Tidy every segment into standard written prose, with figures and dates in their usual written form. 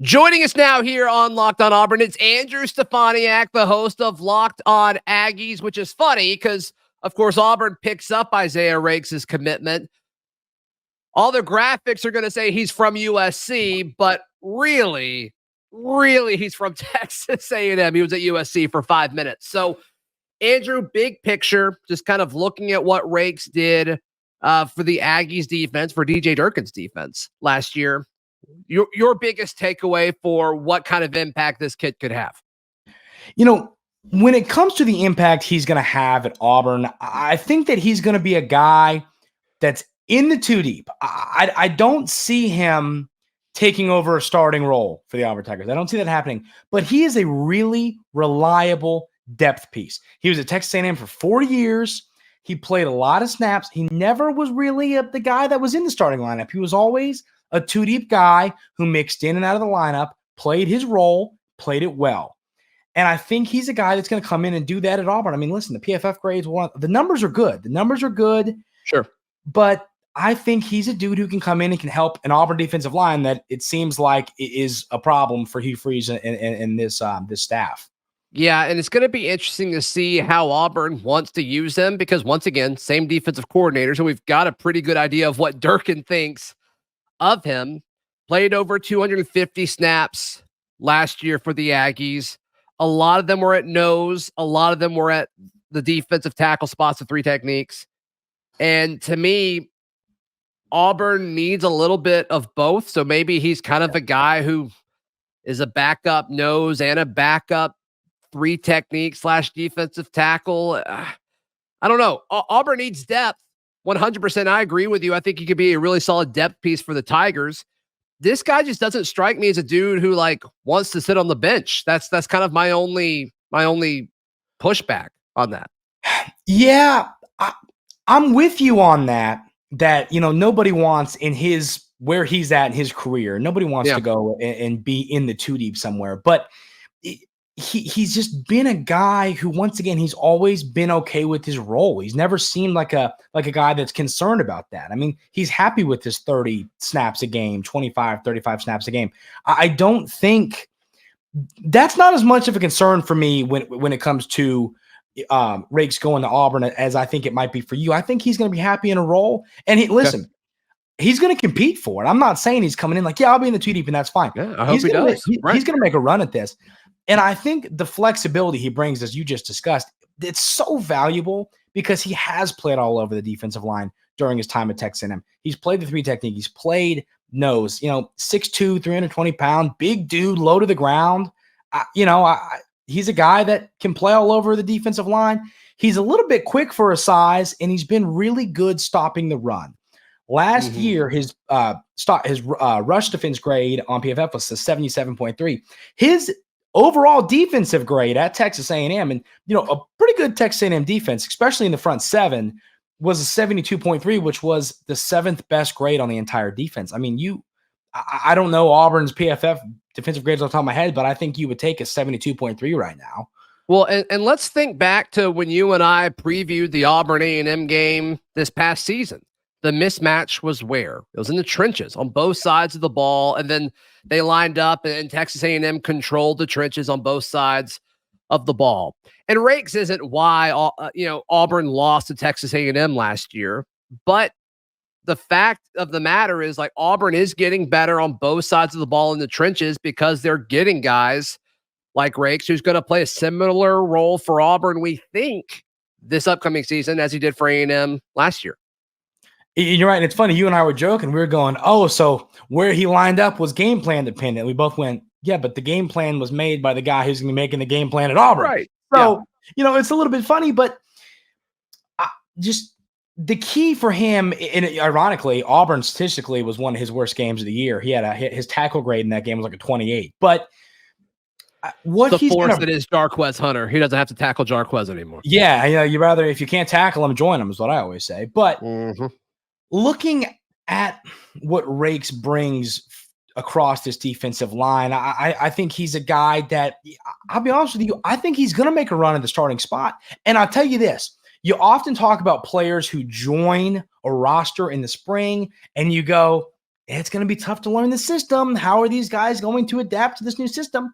Joining us now here on Locked on Auburn, it's Andrew Stefaniak, the host of Locked on Aggies, which is funny because, of course, Auburn picks up Isaiah Raikes' commitment. All the graphics are going to say he's from USC, but really, he's from Texas A&M. He was at USC for 5 minutes. So, Andrew, big picture, just kind of looking at what Raikes did for the Aggies defense, for DJ Durkin's defense last year. Your biggest takeaway for what kind of impact this kid could have? When it comes to the impact he's going to have at Auburn, I think that he's going to be a guy that's in the two deep. I don't see him taking over a starting role for the Auburn Tigers. I don't see that happening, but he is a really reliable depth piece. He was at Texas A&M for 4 years. He played a lot of snaps. He never was really the guy that was in the starting lineup. He was always a two-deep guy who mixed in and out of the lineup, played his role, played it well. And I think he's a guy that's going to come in and do that at Auburn. I mean, listen, the PFF grades, the numbers are good. The numbers are good. Sure. But I think he's a dude who can come in and can help an Auburn defensive line that it seems like is a problem for Hugh Freeze and this staff. Yeah, and it's going to be interesting to see how Auburn wants to use him because, once again, same defensive coordinator, so we've got a pretty good idea of what Durkin thinks of him. Played over 250 snaps last year for the Aggies. A lot of them were at nose. A lot of them were at the defensive tackle spots of three techniques. And to me, Auburn needs a little bit of both. So maybe he's kind of a guy who is a backup nose and a backup three technique / defensive tackle. I don't know. Auburn needs depth. 100%. I agree with you. I think he could be a really solid depth piece for the Tigers. This guy just doesn't strike me as a dude who wants to sit on the bench. That's kind of my only pushback on that. Yeah, I'm with you on that. That nobody wants where he's at in his career. Nobody wants to go and be in the two deep somewhere. But he's just been a guy who, once again, he's always been okay with his role. He's never seemed like a guy that's concerned about that. I mean, he's happy with his 30 snaps a game, 25, 35 snaps a game. I don't think that's not as much of a concern for me when it comes to Raikes going to Auburn as I think it might be for you. I think he's going to be happy in a role. And listen, he's going to compete for it. I'm not saying he's coming in I'll be in the two deep and that's fine. Yeah, I hope he does. He's going to make a run at this. And I think the flexibility he brings, as you just discussed, it's so valuable because he has played all over the defensive line during his time at Texas A&M. He's played the three technique. He's played nose, 6'2", 320-pound, big dude, low to the ground. He's a guy that can play all over the defensive line. He's a little bit quick for his size, and he's been really good stopping the run. Last year, his rush defense grade on PFF was a 77.3. His overall defensive grade at Texas A&M, and a pretty good Texas A&M defense, especially in the front seven, was a 72.3, which was the 7th best grade on the entire defense. I mean, I don't know Auburn's PFF defensive grades off the top of my head, but I think you would take a 72.3 right now. Well, and let's think back to when you and I previewed the Auburn A&M game this past season. The mismatch was where? It was in the trenches on both sides of the ball, and then they lined up, and Texas A&M controlled the trenches on both sides of the ball. And Raikes isn't why Auburn lost to Texas A&M last year, but the fact of the matter is Auburn is getting better on both sides of the ball in the trenches because they're getting guys like Raikes, who's going to play a similar role for Auburn, we think, this upcoming season as he did for A&M last year. You're right. And it's funny. You and I were joking. We were going, so where he lined up was game plan dependent. We both went, yeah, but the game plan was made by the guy who's going to be making the game plan at Auburn. Right. So, it's a little bit funny, but just the key for him, and ironically, Auburn statistically was one of his worst games of the year. He had his tackle grade in that game was a 28. But what the force that is Jarquez Hunter. He doesn't have to tackle Jarquez anymore. Yeah. You rather, if you can't tackle him, join him is what I always say. But looking at what Raikes brings across this defensive line, I think he's a guy that, I'll be honest with you, I think he's going to make a run at the starting spot. And I'll tell you this, you often talk about players who join a roster in the spring and you go, it's going to be tough to learn the system. How are these guys going to adapt to this new system?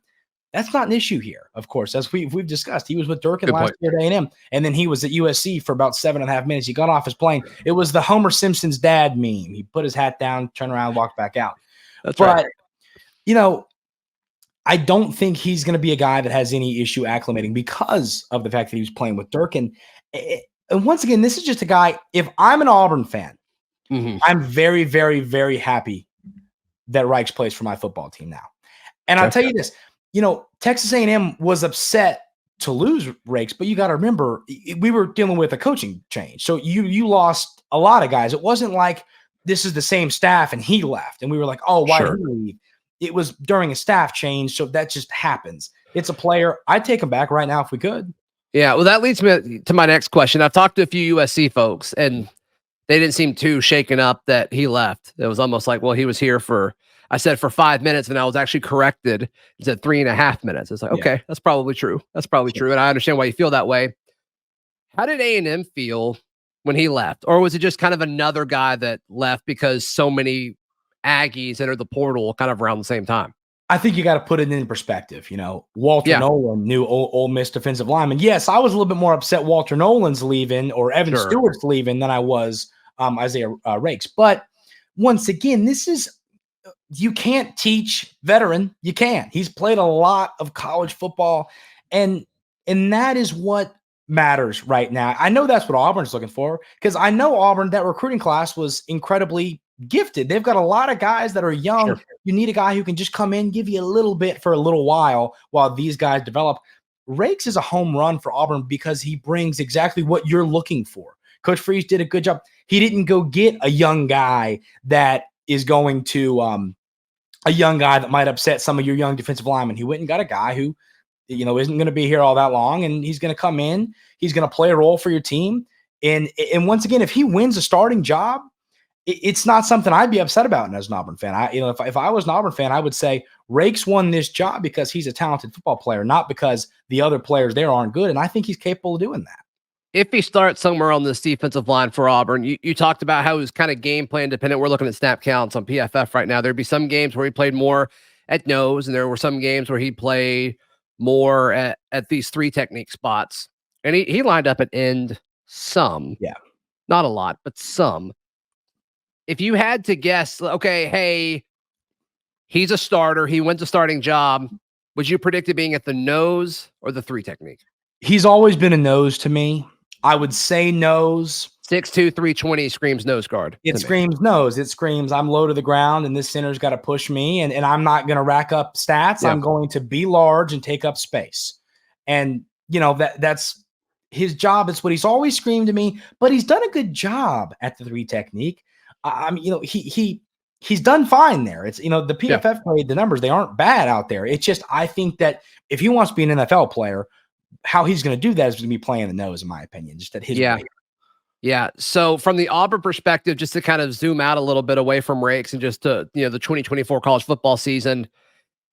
That's not an issue here, of course, as we've discussed. He was with Durkin Good last point. year at A&M, and then he was at USC for about 7.5 minutes. He got off his plane. It was the Homer Simpson's dad meme. He put his hat down, turned around, walked back out. That's But, right. I don't think he's going to be a guy that has any issue acclimating because of the fact that he was playing with Durkin. And once again, this is just a guy, if I'm an Auburn fan, I'm very, very, very happy that Raikes plays for my football team now. And I'll tell you this, Texas A&M was upset to lose Raikes, but you got to remember, we were dealing with a coaching change. So you lost a lot of guys. It wasn't like this is the same staff and he left. And we were like, oh, why did he leave? It was during a staff change, so that just happens. It's a player. I'd take him back right now if we could. Yeah, well, that leads me to my next question. I've talked to a few USC folks, and they didn't seem too shaken up that he left. It was almost like, well, he was here I said for 5 minutes, and I was actually corrected. It said 3.5 minutes. It's like, okay, that's probably true. That's probably true, and I understand why you feel that way. How did A&M feel when he left? Or was it just kind of another guy that left because so many Aggies entered the portal kind of around the same time? I think you got to put it in perspective. Walter Nolan, new Ole Miss defensive lineman. Yes, I was a little bit more upset Walter Nolan's leaving or Evan Stewart's leaving than I was Isaiah Raikes. But once again, you can't teach veteran. You can't. He's played a lot of college football, and that is what matters right now. I know that's what Auburn's looking for, because I know Auburn, that recruiting class was incredibly gifted. They've got a lot of guys that are young. Sure. You need a guy who can just come in, give you a little bit for a little while these guys develop. Raikes is a home run for Auburn because he brings exactly what you're looking for. Coach Freeze did a good job. He didn't go get a young guy that is going to a young guy that might upset some of your young defensive linemen. He went and got a guy who, isn't going to be here all that long, and he's going to come in. He's going to play a role for your team. And once again, if he wins a starting job, it's not something I'd be upset about as an Auburn fan. If I was an Auburn fan, I would say Raikes won this job because he's a talented football player, not because the other players there aren't good. And I think he's capable of doing that. If he starts somewhere on this defensive line for Auburn, you talked about how he was kind of game plan dependent. We're looking at snap counts on PFF right now. There'd be some games where he played more at nose, and there were some games where he played more at these three technique spots. And he lined up at end some. Yeah. Not a lot, but some. If you had to guess, okay, hey, he's a starter. He went to starting job. Would you predict it being at the nose or the three technique? He's always been a nose to me. I would say nose. 6'2", 320 screams nose guard. It screams nose. It screams I'm low to the ground, and this center's got to push me, and I'm not going to rack up stats. Yeah. I'm going to be large and take up space. And, that's his job. It's what he's always screamed to me, but he's done a good job at the three technique. He's done fine there. It's, the PFF grade, the numbers, they aren't bad out there. It's just, I think that if he wants to be an NFL player, how he's going to do that is going to be playing the nose, in my opinion, just at his rate. Yeah. So from the Auburn perspective, just to kind of zoom out a little bit away from Raikes and just to, the 2024 college football season,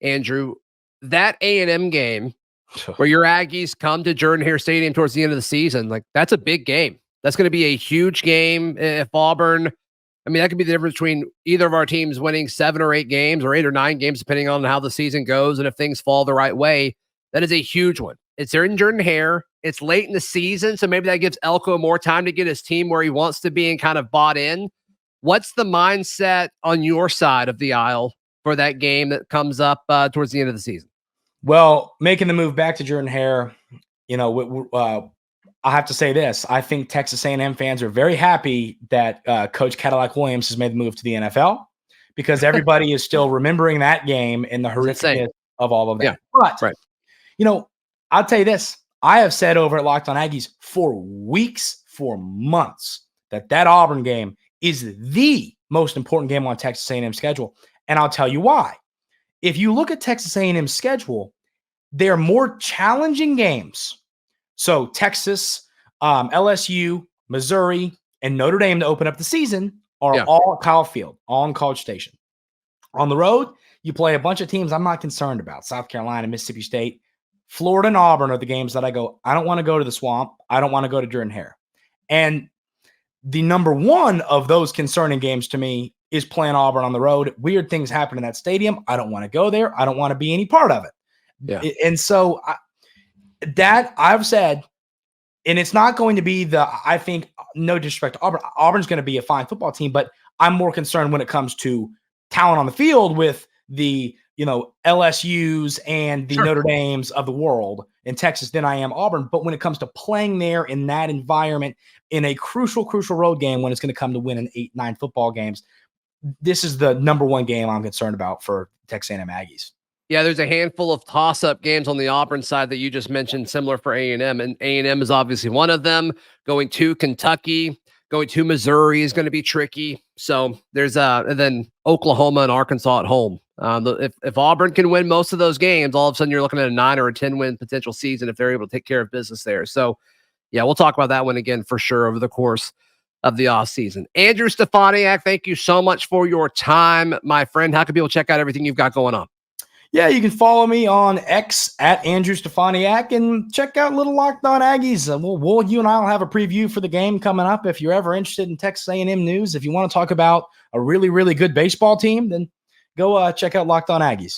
Andrew, that A&M game where your Aggies come to Jordan-Hare Stadium towards the end of the season, like that's a big game. That's going to be a huge game. If Auburn, that could be the difference between either of our teams winning 7 or 8 games or 8 or 9 games, depending on how the season goes. And if things fall the right way, that is a huge one. It's there in Jordan-Hare. It's late in the season, so maybe that gives Elko more time to get his team where he wants to be and kind of bought in. What's the mindset on your side of the aisle for that game that comes up towards the end of the season? Well, making the move back to Jordan-Hare, I have to say this. I think Texas A&M fans are very happy that Coach Cadillac Williams has made the move to the NFL, because everybody is still remembering that game and the horrificness of all of that. Yeah. But, I'll tell you this. I have said over at Locked On Aggies for weeks, for months, that Auburn game is the most important game on Texas A&M's schedule. And I'll tell you why. If you look at Texas A&M's schedule, they're more challenging games. So Texas, LSU, Missouri, and Notre Dame to open up the season are all at Kyle Field, all in College Station. On the road, you play a bunch of teams I'm not concerned about. South Carolina, Mississippi State, Florida, and Auburn are the games that I don't want to go to the Swamp. I don't want to go to Jordan-Hare. And the number one of those concerning games to me is playing Auburn on the road. Weird things happen in that stadium. I don't want to go there. I don't want to be any part of it. Yeah. And so that I've said, and it's not going to be I think, no disrespect to Auburn. Auburn's going to be a fine football team, but I'm more concerned when it comes to talent on the field with the, LSUs and the Notre Dames of the world in Texas than I am Auburn. But when it comes to playing there in that environment in a crucial road game, when it's going to come to winning 8-9 football games, this is the number one game I'm concerned about for Texas A&M Aggies. Yeah, there's a handful of toss-up games on the Auburn side that you just mentioned, similar for A&M, and A&M is obviously one of them. Going to Kentucky, going to Missouri is going to be tricky. So there's and then Oklahoma and Arkansas at home. If Auburn can win most of those games, all of a sudden you're looking at a 9 or a 10 win potential season if they're able to take care of business there. So yeah, we'll talk about that one again for sure over the course of the off season. Andrew Stefaniak, thank you so much for your time, my friend. How can people check out everything you've got going on? Yeah, you can follow me on X at Andrew Stefaniak and check out Little Locked On Aggies. You and I will have a preview for the game coming up. If you're ever interested in Texas A&M news, if you want to talk about a really, really good baseball team, then go check out Locked On Aggies.